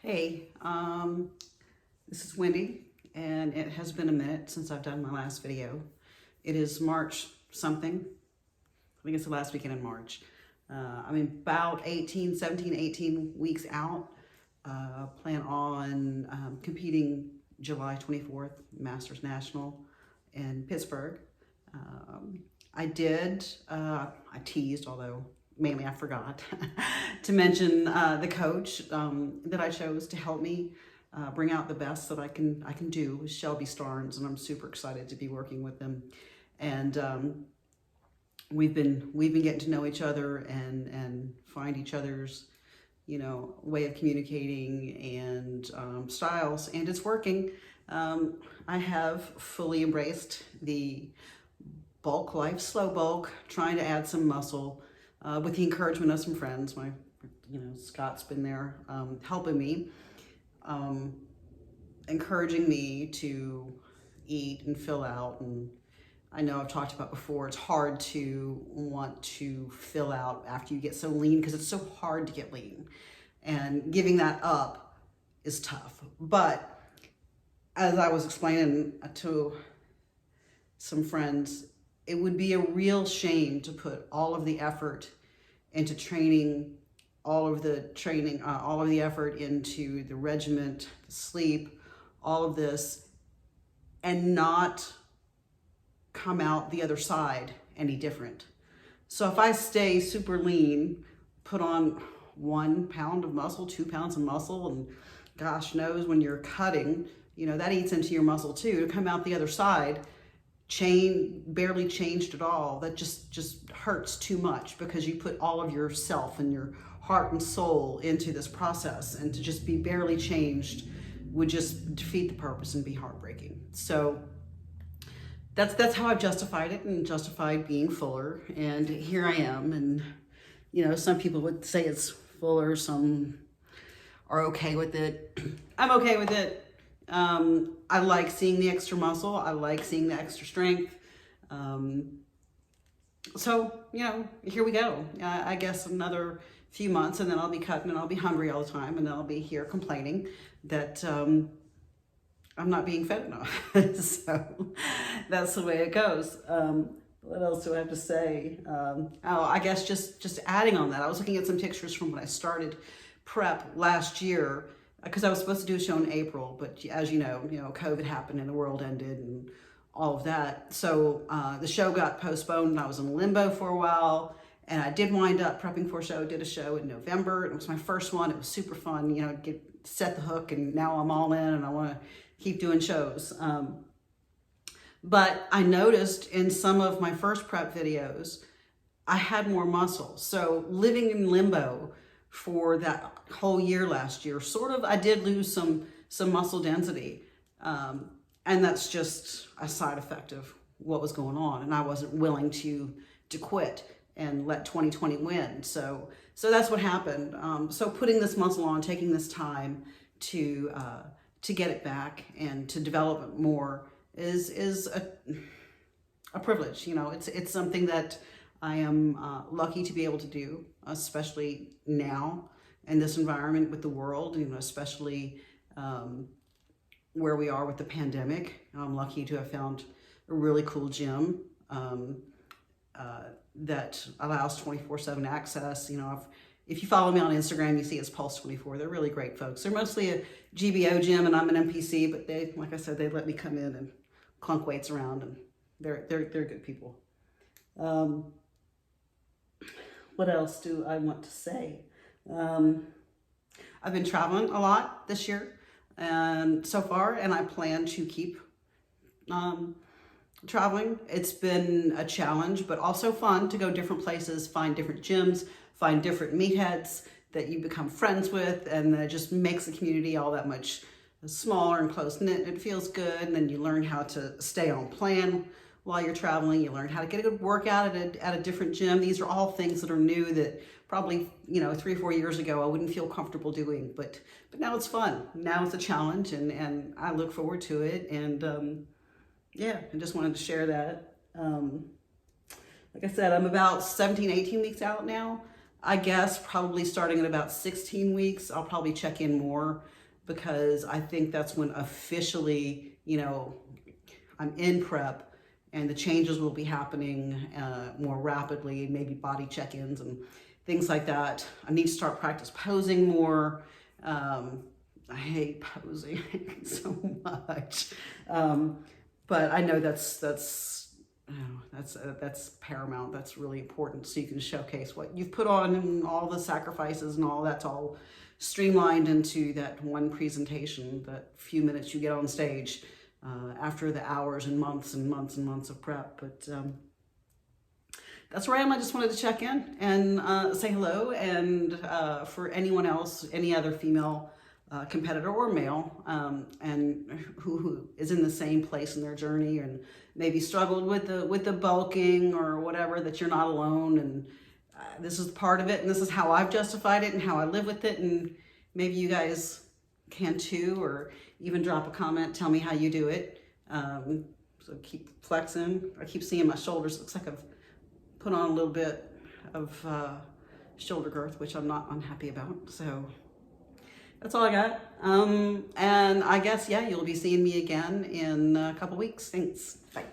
Hey, this is Wendy, and it has been a minute since I've done my last video. It is March something. I think it's the last weekend in March. I'm about 17, 18 weeks out. Plan on competing July 24th, Masters National in Pittsburgh. I teased, although mainly I forgot to mention the coach that I chose to help me bring out the best that I can do is Shelby Starnes, and I'm super excited to be working with them. And we've been getting to know each other and find each other's way of communicating and styles, and it's working. I have fully embraced the bulk life, slow bulk, trying to add some muscle with the encouragement of some friends. Scott's been there helping me, encouraging me to eat and fill out. And I know I've talked about before, it's hard to want to fill out after you get so lean because it's so hard to get lean. And giving that up is tough. But as I was explaining to some friends, it would be a real shame to put all of the effort into training, all of the effort into the regiment, the sleep, all of this, and not come out the other side any different. So if I stay super lean, put on 1 pound of muscle, 2 pounds of muscle, and gosh knows when you're cutting, that eats into your muscle too, to come out the other side, barely changed at all, that just hurts too much because you put all of yourself and your heart and soul into this process, and to just be barely changed would just defeat the purpose and be heartbreaking. So that's how I've justified it and justified being fuller, and here I am. And some people would say it's fuller, some are okay with it. I'm okay with it. I like seeing the extra muscle. I like seeing the extra strength. So, here we go. I guess another few months and then I'll be cutting and I'll be hungry all the time, and then I'll be here complaining that I'm not being fed enough. So that's the way it goes. What else do I have to say? I guess just adding on that, I was looking at some pictures from when I started prep last year, because I was supposed to do a show in April, but as you know, COVID happened and the world ended and all of that. So the show got postponed and I was in limbo for a while, and I did wind up prepping for a show. Did a show in November. It was my first one. It was super fun, set the hook, and now I'm all in and I want to keep doing shows. But I noticed in some of my first prep videos, I had more muscle. So living in limbo for that whole year last year, I did lose some muscle density. And that's just a side effect of what was going on. And I wasn't willing to quit and let 2020 win. So that's what happened. So putting this muscle on, taking this time to get it back and to develop it more is a privilege. It's something that I am lucky to be able to do, especially now in this environment with the world, especially where we are with the pandemic. I'm lucky to have found a really cool gym that allows 24/7 access. If you follow me on Instagram, you see it's Pulse 24. They're really great folks. They're mostly a GBO gym, and I'm an NPC, but they, like I said, they let me come in and clunk weights around, and they're good people. What else do I want to say? I've been traveling a lot this year and so far, and I plan to keep traveling. It's been a challenge, but also fun to go different places, find different gyms, find different meatheads that you become friends with, and that just makes the community all that much smaller and close-knit. It feels good, and then you learn how to stay on plan while you're traveling. You learn how to get a good workout at a different gym. These are all things that are new that probably 3 or 4 years ago I wouldn't feel comfortable doing, but now it's fun. Now it's a challenge, and I look forward to it. And I just wanted to share that. Like I said, I'm about 17, 18 weeks out now. I guess probably starting at about 16 weeks, I'll probably check in more, because I think that's when officially, you know, I'm in prep and the changes will be happening more rapidly, maybe body check-ins and things like that. I need to start practice posing more. I hate posing so much. But I know that's paramount. That's really important, so you can showcase what you've put on and all the sacrifices and all that's all streamlined into that one presentation, that few minutes you get on stage after the hours and months and months and months of prep. But that's where I am. I just wanted to check in and say hello. And for anyone else, any other female competitor or male, and who is in the same place in their journey and maybe struggled with the bulking or whatever, that you're not alone, and this is part of it, and this is how I've justified it and how I live with it, and maybe you guys can too, or even drop a comment, tell me how you do it. So keep flexing. I keep seeing my shoulders. Looks like I've put on a little bit of shoulder girth, which I'm not unhappy about. So that's all I got. And I guess, yeah, you'll be seeing me again in a couple weeks. Thanks. Bye.